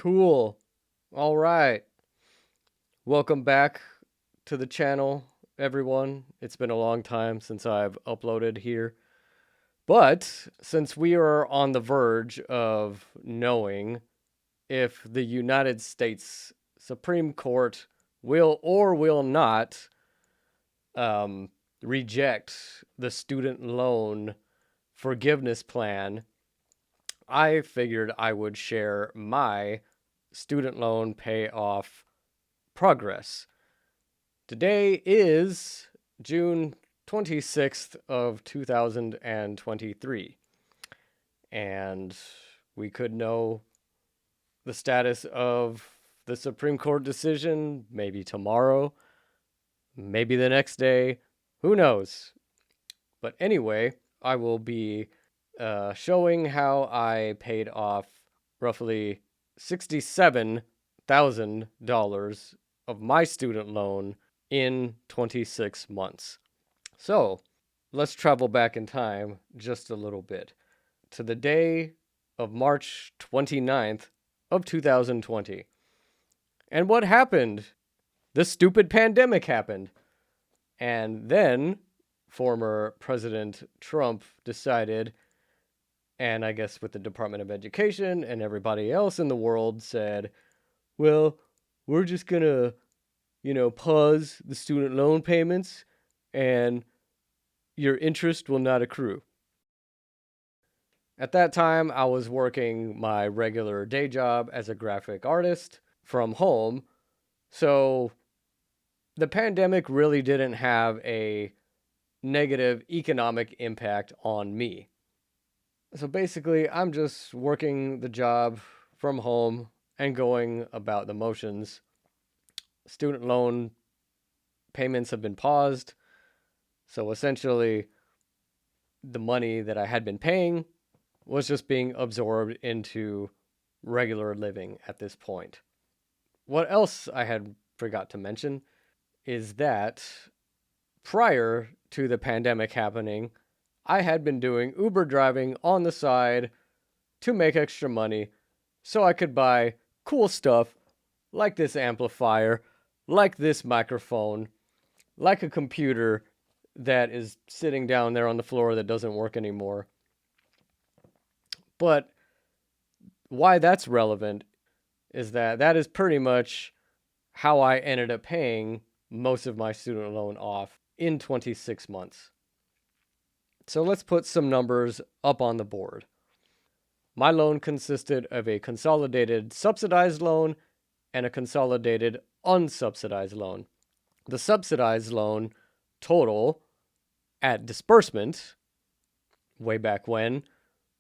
Cool. All right. Welcome back to the channel, everyone. It's been a long time since I've uploaded here. But since we are on the verge of knowing if the United States Supreme Court will or will not reject the student loan forgiveness plan, I figured I would share my student loan payoff progress. Today is June 26th of 2023, and we could know the status of the Supreme Court decision maybe tomorrow, maybe the next day, who knows. But anyway, I will be showing how I paid off roughly $67,000 of my student loan in 26 months. So let's travel back in time just a little bit to the day of March 29th of 2020. And what happened? The stupid pandemic happened. And then former President Trump decided, and I guess with the Department of Education and everybody else in the world said, well, we're just gonna, pause the student loan payments and your interest will not accrue. At that time, I was working my regular day job as a graphic artist from home. So the pandemic really didn't have a negative economic impact on me. So basically, I'm just working the job from home and going about the motions. Student loan payments have been paused. So essentially, the money that I had been paying was just being absorbed into regular living at this point. What else I had forgot to mention is that prior to the pandemic happening, I had been doing Uber driving on the side to make extra money so I could buy cool stuff like this amplifier, like this microphone, like a computer that is sitting down there on the floor that doesn't work anymore. But why that's relevant is that that is pretty much how I ended up paying most of my student loan off in 26 months. So let's put some numbers up on the board. My loan consisted of a consolidated subsidized loan and a consolidated unsubsidized loan. The subsidized loan total at disbursement, way back when,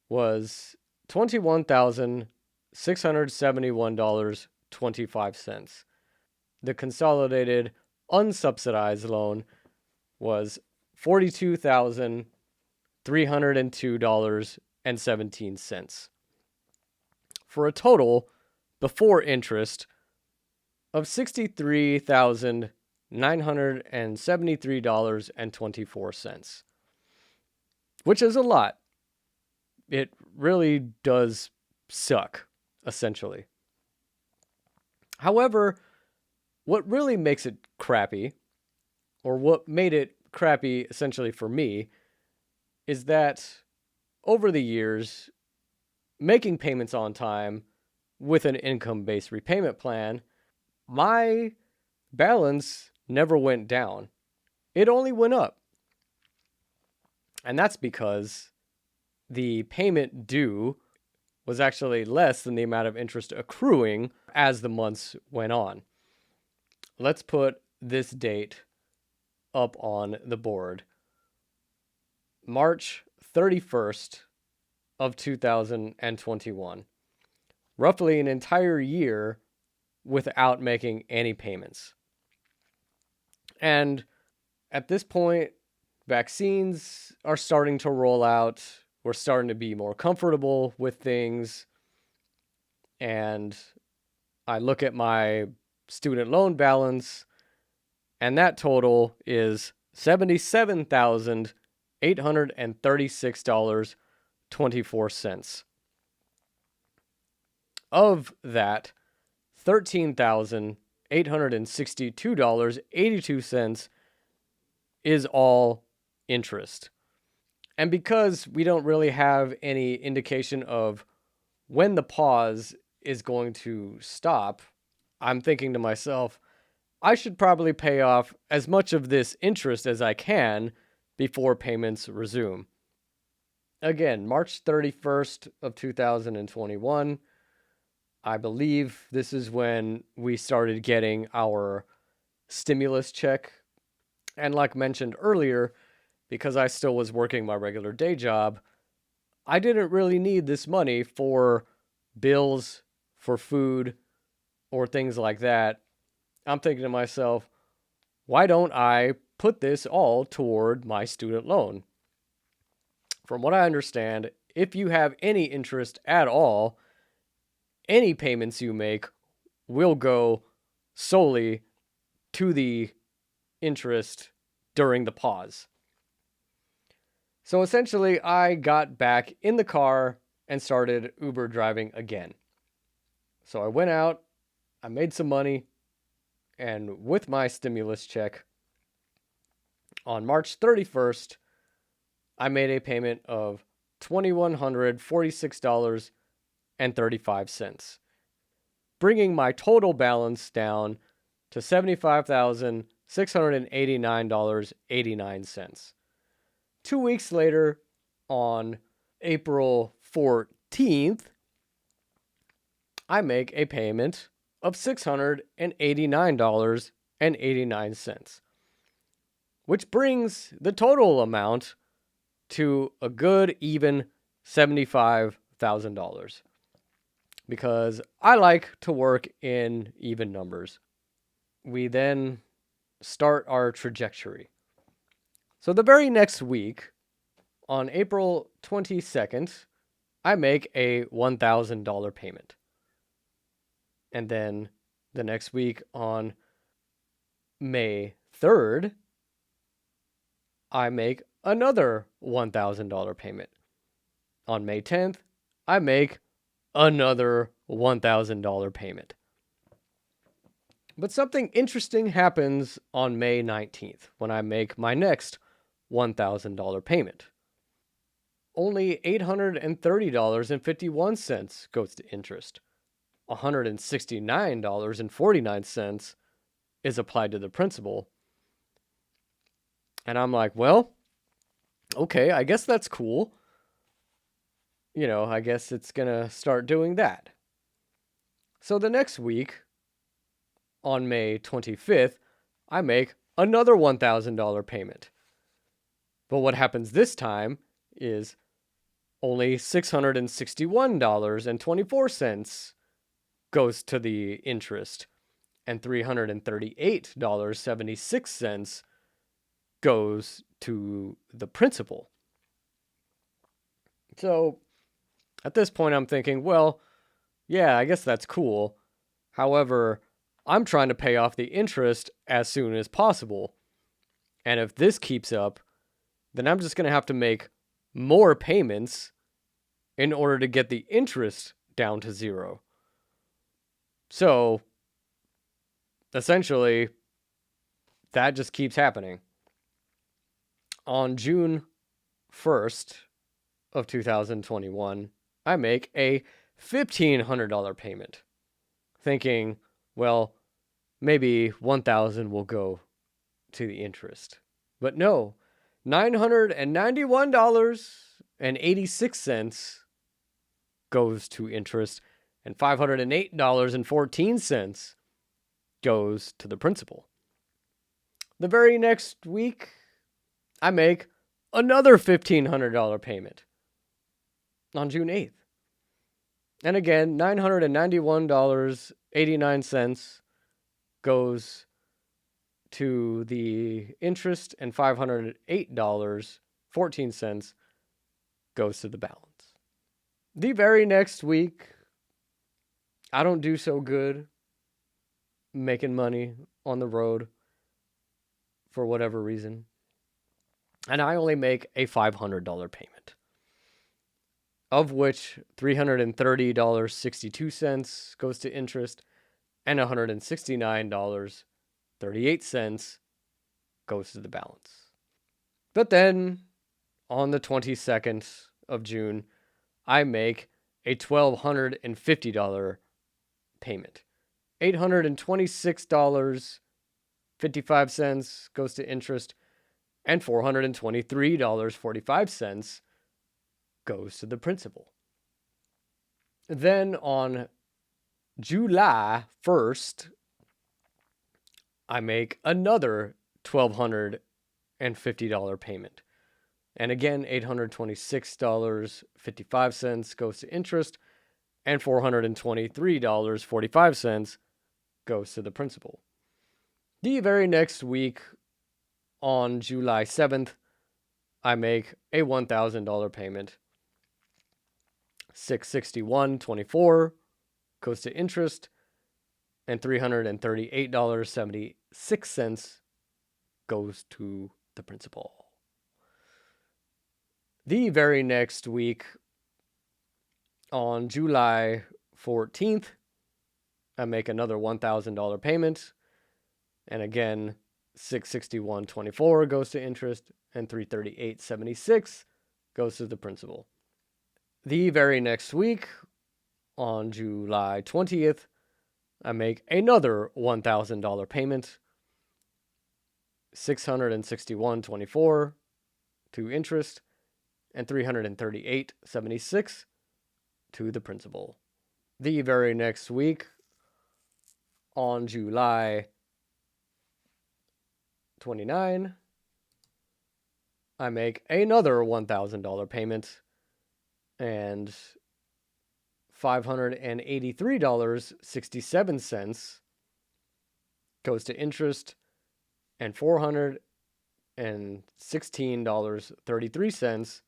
was $21,671.25. The consolidated unsubsidized loan was $42,302.17 for a total before interest of $63,973.24, which is a lot. It really does suck, essentially. However, what really makes it crappy, or what made it crappy essentially for me, is that over the years, making payments on time with an income-based repayment plan, my balance never went down. It only went up. And that's because the payment due was actually less than the amount of interest accruing as the months went on. Let's put this date up on the board. March 31st of 2021. Roughly an entire year without making any payments. And at this point, vaccines are starting to roll out. We're starting to be more comfortable with things. And I look at my student loan balance, and that total is $77,836.24. of that, $13,862.82 is all interest. And because we don't really have any indication of when the pause is going to stop, I'm thinking to myself, I should probably pay off as much of this interest as I can before payments resume. Again, March 31st of 2021, I believe this is when we started getting our stimulus check. And like mentioned earlier, because I still was working my regular day job, I didn't really need this money for bills, for food, or things like that. I'm thinking to myself, why don't I put this all toward my student loan? From what I understand, if you have any interest at all, any payments you make will go solely to the interest during the pause. So essentially, I got back in the car and started Uber driving again. So I went out, I made some money, and with my stimulus check, on March 31st, I made a payment of $2,146.35, bringing my total balance down to $75,689.89. 2 weeks later, on April 14th, I make a payment of $689.89, which brings the total amount to a good even $75,000, because I like to work in even numbers. We then start our trajectory. So the very next week, on April 22nd, I make a $1,000 payment. And then the next week, on May 3rd, I make another $1,000 payment. On May 10th, I make another $1,000 payment. But something interesting happens on May 19th when I make my next $1,000 payment. Only $830.51 goes to interest. $169.49 is applied to the principal. And I'm like, well, okay, I guess that's cool. I guess it's going to start doing that. So the next week, on May 25th, I make another $1,000 payment. But what happens this time is only $661.24 goes to the interest, and $338.76 goes to the principal. So at this point, I'm thinking, well, yeah, I guess that's cool. However, I'm trying to pay off the interest as soon as possible. And if this keeps up, then I'm just going to have to make more payments in order to get the interest down to zero. So essentially, that just keeps happening. On June 1st of 2021, I make a $1,500 payment, thinking, well, maybe $1,000 will go to the interest. But no, $991.86 goes to interest, and $508.14 goes to the principal. The very next week, I make another $1,500 payment on June 8th. And again, $991.89 goes to the interest, and $508.14 goes to the balance. The very next week, I don't do so good making money on the road for whatever reason. And I only make a $500 payment. of which $330.62 goes to interest and $169.38 goes to the balance. But then on the 22nd of June, I make a $1,250 payment. $826.55 goes to interest, and $423.45 goes to the principal. Then on July 1st, I make another $1,250 payment. And again, $826.55 goes to interest, and $423.45 goes to the principal. The very next week, on July 7th, I make a $1,000 payment. $661.24 goes to interest, and $338.76 goes to the principal. The very next week, on July 14th, I make another $1,000 payment, and again, $661.24 goes to interest, and $338.76 goes to the principal. The very next week, on July 20th, I make another $1,000 payment, $661.24 to interest, and $338.76 to the principal. The very next week, on July 29, I make another $1,000 payment, and $583.67 goes to interest, and $416.33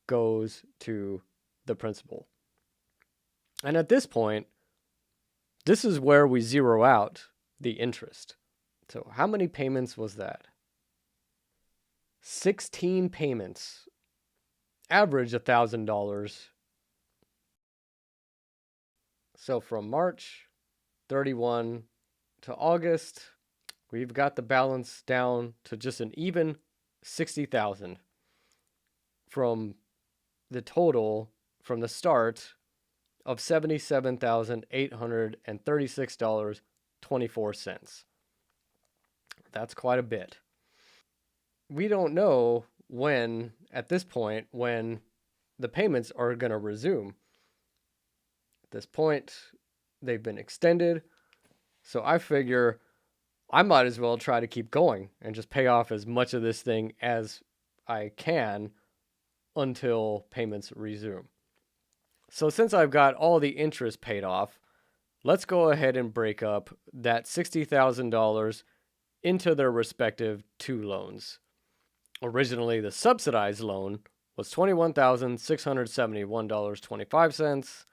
goes to the principal. And at this point, this is where we zero out the interest. So how many payments was that? 16 payments. Average $1,000. So from March 31 to August, we've got the balance down to just an even $60,000 from the total from the start of $77,836.24. That's quite a bit. We don't know when, at this point, when the payments are going to resume. At this point, they've been extended. So I figure I might as well try to keep going and just pay off as much of this thing as I can until payments resume. So since I've got all the interest paid off, let's go ahead and break up that $60,000 into their respective two loans. Originally, the subsidized loan was $21,671.25,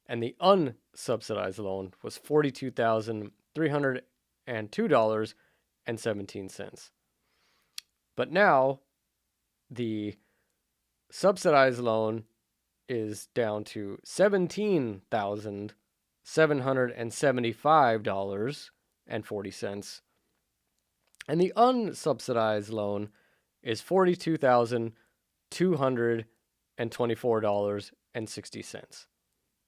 and the unsubsidized loan was $42,302.17. But now, the subsidized loan is down to $17,775.40, and the unsubsidized loan is $42,224.60.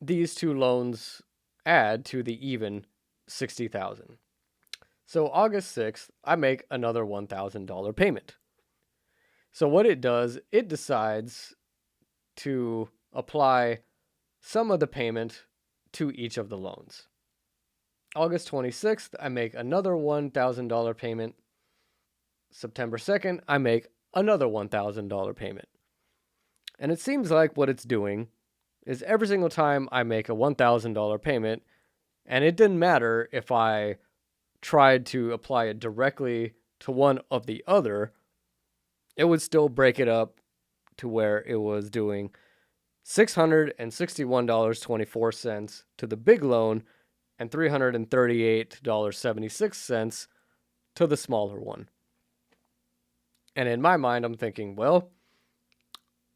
These two loans add to the even $60,000. So August 6th, I make another $1,000 payment. So what it does, it decides to apply some of the payment to each of the loans. August 26th, I make another $1,000 payment. September 2nd, I make another $1,000 payment. And it seems like what it's doing is every single time I make a $1,000 payment, and it didn't matter if I tried to apply it directly to one of the other, it would still break it up to where it was doing $661.24 to the big loan and $338.76 to the smaller one. And in my mind, I'm thinking, well,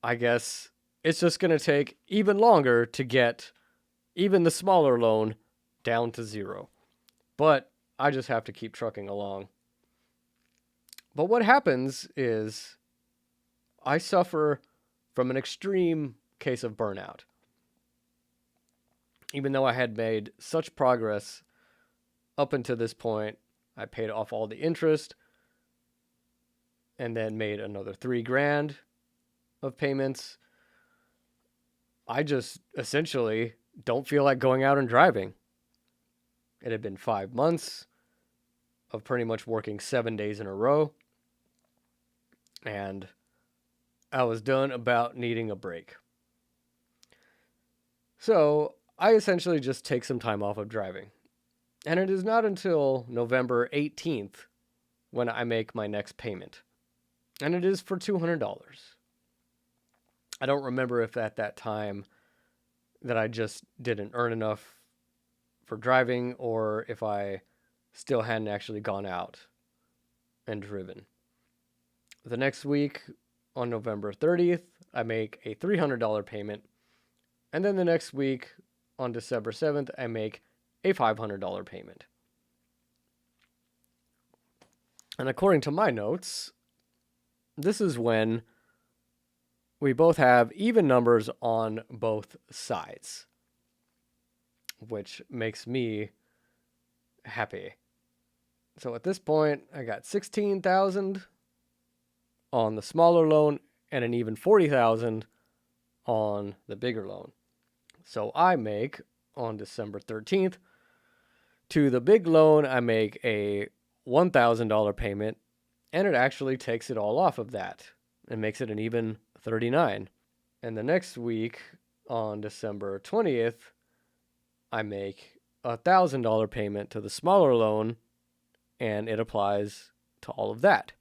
I guess it's just going to take even longer to get even the smaller loan down to zero. But I just have to keep trucking along. But what happens is I suffer from an extreme case of burnout. Even though I had made such progress up until this point, I paid off all the interest and then made another $3,000 of payments. I just essentially don't feel like going out and driving. It had been 5 months of pretty much working 7 days in a row, and I was done about needing a break. So I essentially just take some time off of driving. And it is not until November 18th when I make my next payment. And it is for $200. I don't remember if at that time that I just didn't earn enough for driving or if I still hadn't actually gone out and driven. The next week, on November 30th, I make a $300 payment. And then the next week, on December 7th, I make a $500 payment. And according to my notes, this is when we both have even numbers on both sides, which makes me happy. So at this point, I got $16,000 on the smaller loan and an even $40,000 on the bigger loan. So I make on December 13th to the big loan, I make a $1,000 payment, and it actually takes it all off of that and makes it an even $39,000. And the next week on December 20th, I make a $1,000 payment to the smaller loan, and it applies to all of that.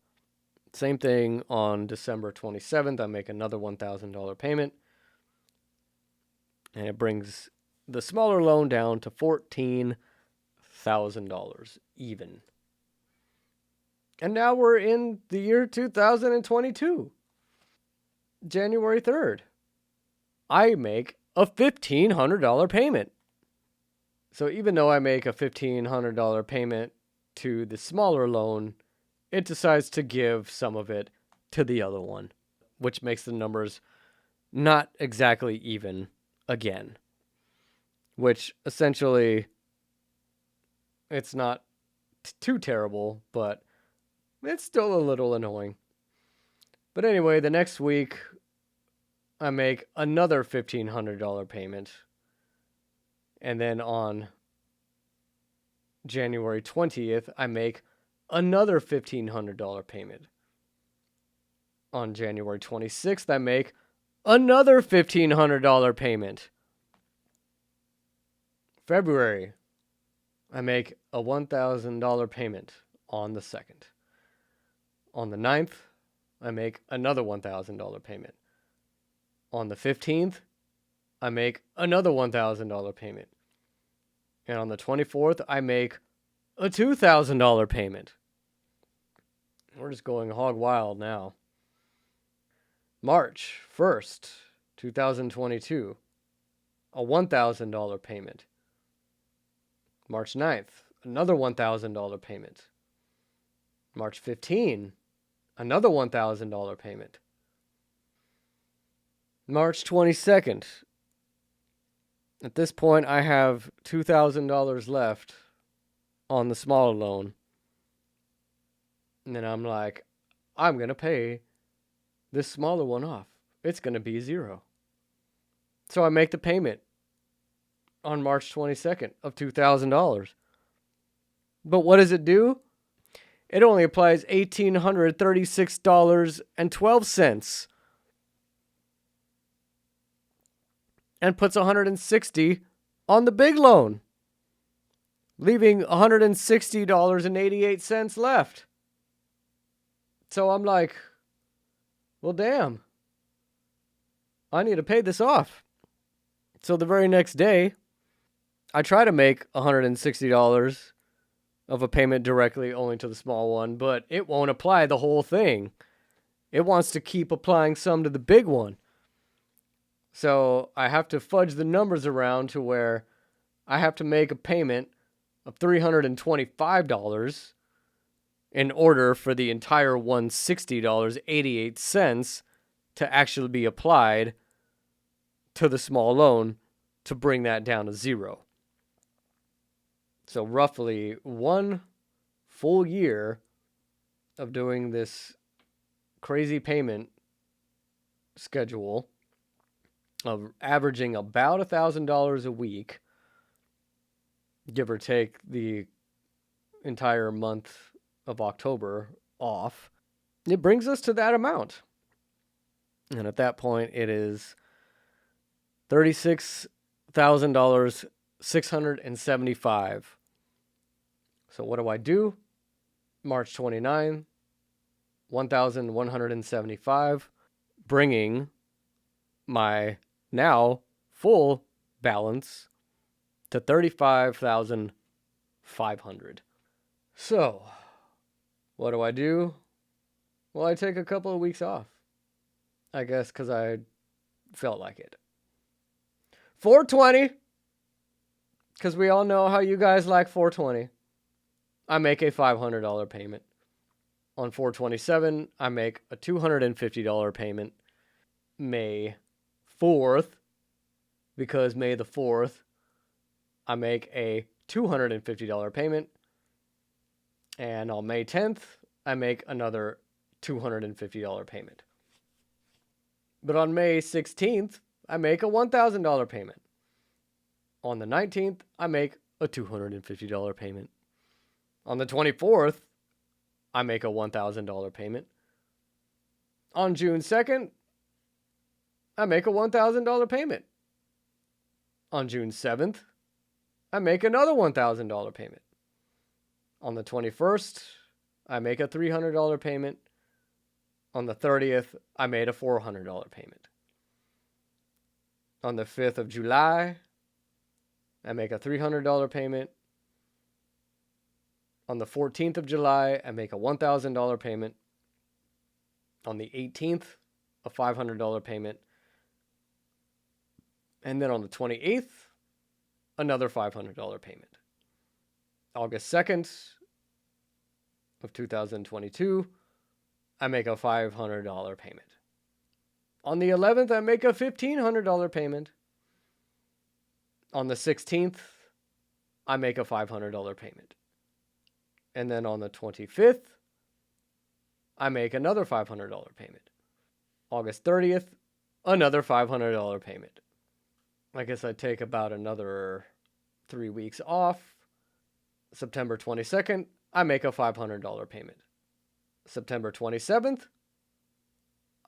Same thing on December 27th, I make another $1,000 payment, and it brings the smaller loan down to $14,000 even. And now we're in the year 2022, January 3rd. I make a $1,500 payment. So even though I make a $1,500 payment to the smaller loan, it decides to give some of it to the other one, which makes the numbers not exactly even again. Which essentially, it's not too terrible, but it's still a little annoying. But anyway, the next week, I make another $1,500 payment. And then on January 20th, I make another $1,500 payment. On January 26th, I make another $1,500 payment. February, I make a $1,000 payment on the 2nd. On the 9th, I make another $1,000 payment. On the 15th, I make another $1,000 payment. And on the 24th, I make a $2,000 payment. We're just going hog wild now. March 1st, 2022, a $1,000 payment. March 9th, another $1,000 payment. March 15, another $1,000 payment. March 22nd. At this point, I have $2,000 left on the smaller loan. And then I'm like, I'm going to pay this smaller one off. It's going to be zero. So I make the payment on March 22nd of $2,000. But what does it do? It only applies $1,836.12 and puts $160 on the big loan, leaving $160.88 left. So I'm like, well, damn, I need to pay this off. So the very next day, I try to make $160 of a payment directly only to the small one, but it won't apply the whole thing. It wants to keep applying some to the big one. So I have to fudge the numbers around to where I have to make a payment of $325 in order for the entire $160.88 to actually be applied to the small loan to bring that down to zero. So roughly 1 full year of doing this crazy payment schedule of averaging about $1,000 a week, give or take the entire month of October off, it brings us to that amount. And at that point, it is $36,675. So what do I do? March 29, 1,175, bringing my now full balance to 35,500. So, what do I do? Well, I take a couple of weeks off. I guess because I felt like it. 420, because we all know how you guys like 420. I make a $500 payment. On 427, I make a $250 payment. May 4th, because May the 4th, I make a $250 payment. And on May 10th, I make another $250 payment. But on May 16th, I make a $1,000 payment. On the 19th, I make a $250 payment. On the 24th, I make a $1,000 payment. On June 2nd, I make a $1,000 payment. On June 7th, I make another $1,000 payment. On the 21st, I make a $300 payment. On the 30th, I made a $400 payment. On the 5th of July, I make a $300 payment. On the 14th of July, I make a $1,000 payment. On the 18th, a $500 payment. And then on the 28th, another $500 payment. August 2nd of 2022, I make a $500 payment. On the 11th, I make a $1,500 payment. On the 16th, I make a $500 payment. And then on the 25th, I make another $500 payment. August 30th, another $500 payment. I guess I'd take about another 3 weeks off. September 22nd, I make a $500 payment. September 27th,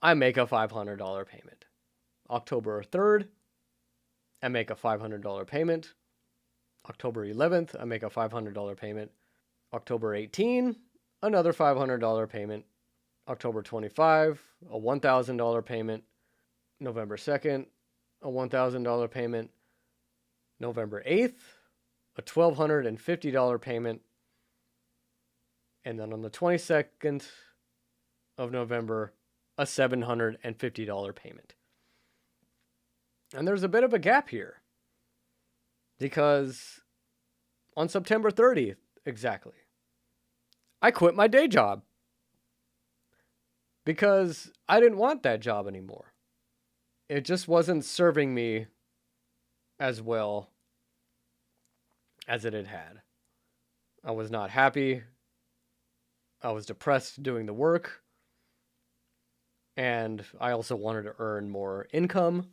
I make a $500 payment. October 3rd, I make a $500 payment. October 11th, I make a $500 payment. October 18, another $500 payment. October 25, a $1,000 payment. November 2nd, a $1,000 payment. November 8th, a $1,250 payment. And then on the 22nd of November, a $750 payment. And there's a bit of a gap here, because on September 30th, exactly, I quit my day job because I didn't want that job anymore. It just wasn't serving me as well as it had. I was not happy. I was depressed doing the work. And I also wanted to earn more income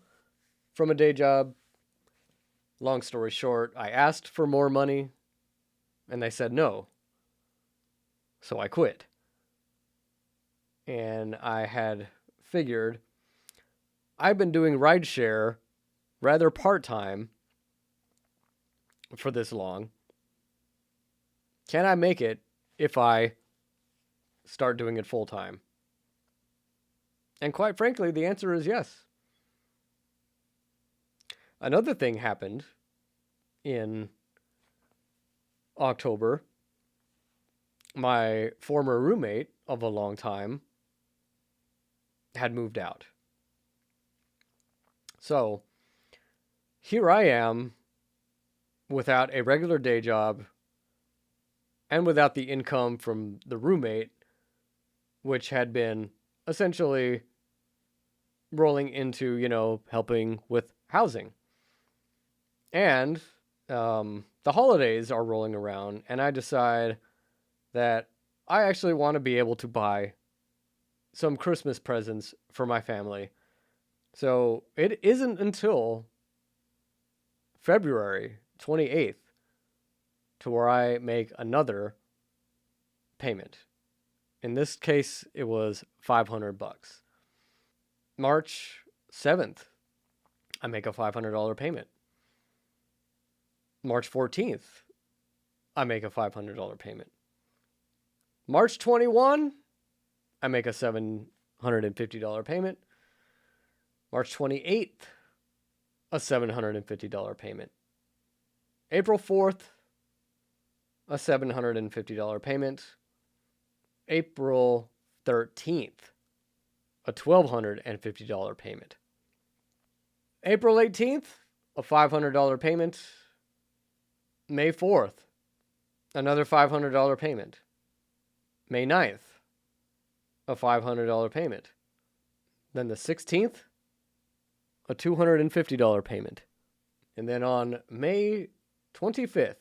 from a day job. Long story short, I asked for more money and they said no. So I quit. And I had figured I've been doing rideshare rather part-time for this long. Can I make it if I start doing it full-time? And quite frankly, the answer is yes. Another thing happened in October. My former roommate of a long time had moved out. So here I am without a regular day job and without the income from the roommate, which had been essentially rolling into, helping with housing. And the holidays are rolling around, and I decide that I actually want to be able to buy some Christmas presents for my family. So it isn't until February 28th to where I make another payment. In this case, it was $500. March 7th, I make a $500 payment. March 14th, I make a $500 payment. March 21, I make a $750 payment. March 28th, a $750 payment. April 4th, a $750 payment. April 13th, a $1,250 payment. April 18th, a $500 payment. May 4th, another $500 payment. May 9th, a $500 payment. Then the 16th, a $250 payment. And then on May 25th,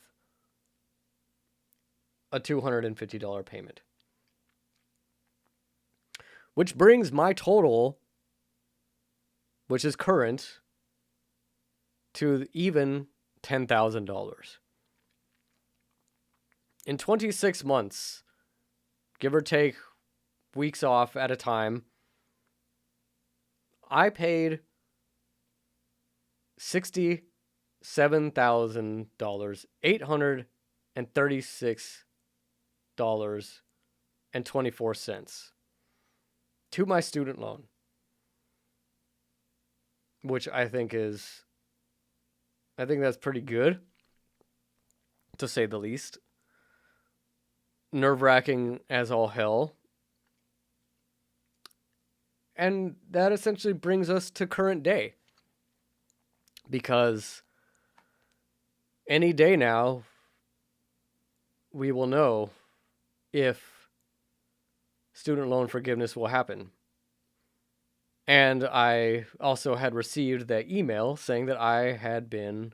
a $250 payment. Which brings my total, which is current, to even $10,000. In 26 months, give or take weeks off at a time, I paid $67,000, $836.24 to my student loan, which I think that's pretty good, to say the least. Nerve-wracking as all hell. And that essentially brings us to current day. Because any day now, we will know if student loan forgiveness will happen. And I also had received that email saying that I had been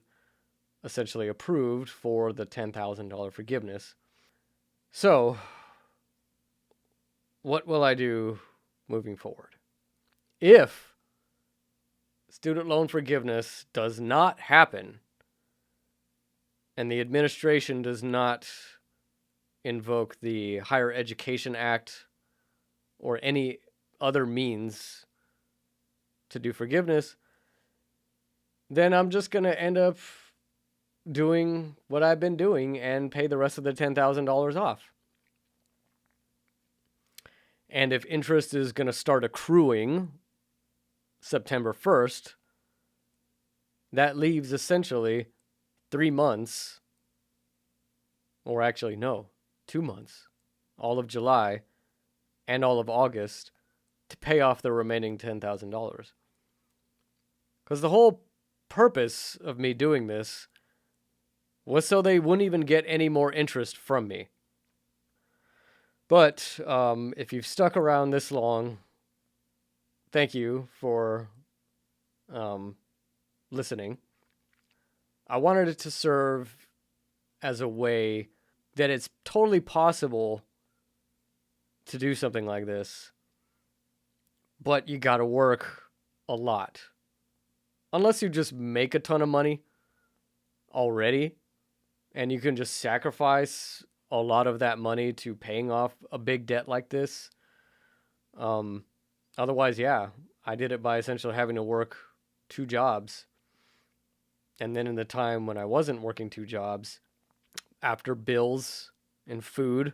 essentially approved for the $10,000 forgiveness. So, what will I do moving forward? If student loan forgiveness does not happen, and the administration does not invoke the Higher Education Act or any other means to do forgiveness, then I'm just going to end up doing what I've been doing and pay the rest of the $10,000 off. And if interest is going to start accruing September 1st, that leaves essentially 3 months, or actually no, 2 months, all of July and all of August to pay off the remaining $10,000. Because the whole purpose of me doing this was so they wouldn't even get any more interest from me. But if you've stuck around this long, thank you for listening. I wanted it to serve as a way that it's totally possible to do something like this, but you gotta work a lot. Unless you just make a ton of money already, and you can just sacrifice a lot of that money to paying off a big debt like this. Otherwise, yeah, I did it by essentially having to work 2 jobs. And then in the time when I wasn't working 2 jobs, after bills and food,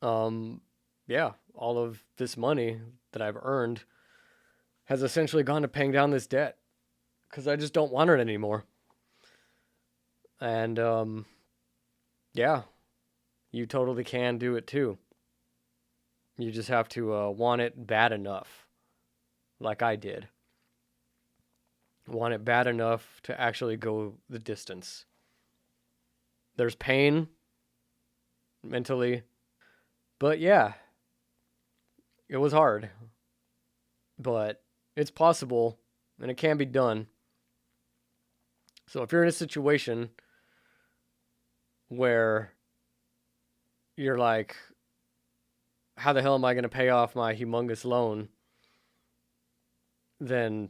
yeah, all of this money that I've earned has essentially gone to paying down this debt because I just don't want it anymore. And, yeah, you totally can do it too. You just have to want it bad enough, like I did. want it bad enough to actually go the distance. There's pain mentally, but yeah, it was hard, but it's possible and it can be done. So if you're in a situation where you're like, how the hell am I going to pay off my humongous loan? Then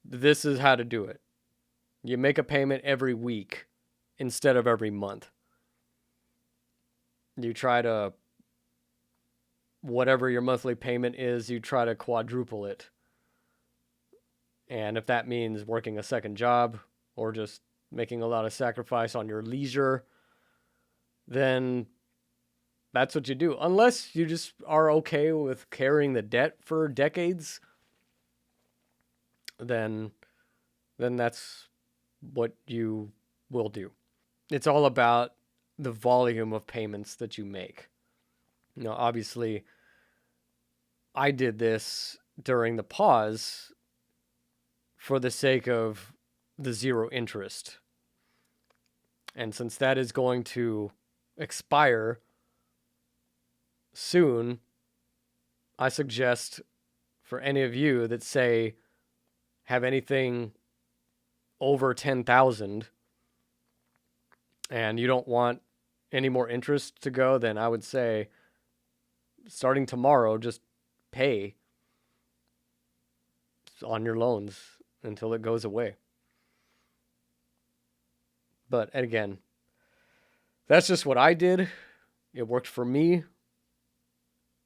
this is how to do it. You make a payment every week instead of every month. You try to, whatever your monthly payment is, you try to quadruple it. And if that means working a second job or just making a lot of sacrifice on your leisure, then that's what you do. Unless you just are okay with carrying the debt for decades, then that's what you will do. It's all about the volume of payments that you make. Obviously, I did this during the pause for the sake of the zero interest. And since that is going to expire soon, I suggest for any of you that say have anything over 10,000 and you don't want any more interest to go, then I would say starting tomorrow, just pay on your loans until it goes away. But again, that's just what I did. It worked for me.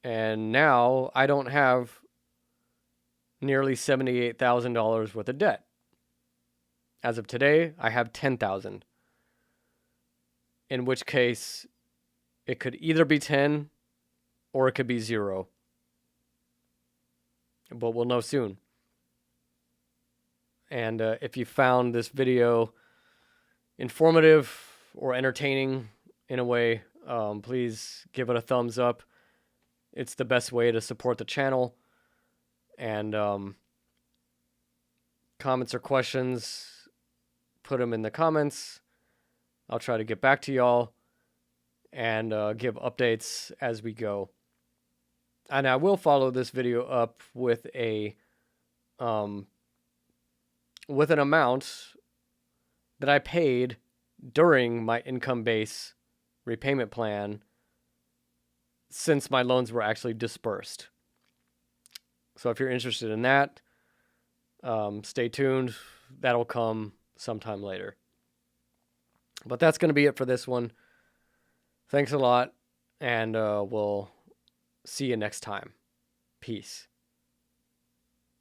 And now I don't have nearly $78,000 worth of debt. As of today, I have 10,000. In which case, it could either be 10 or it could be 0. But we'll know soon. And if you found this video informative or entertaining in a way, please give it a thumbs up. It's the best way to support the channel. And comments or questions, put them in the comments. I'll try to get back to y'all and give updates as we go. And I will follow this video up with with an amount that I paid during my income base repayment plan since my loans were actually dispersed. So if you're interested in that, stay tuned. That'll come sometime later. But that's going to be it for this one. Thanks a lot, and we'll see you next time. Peace.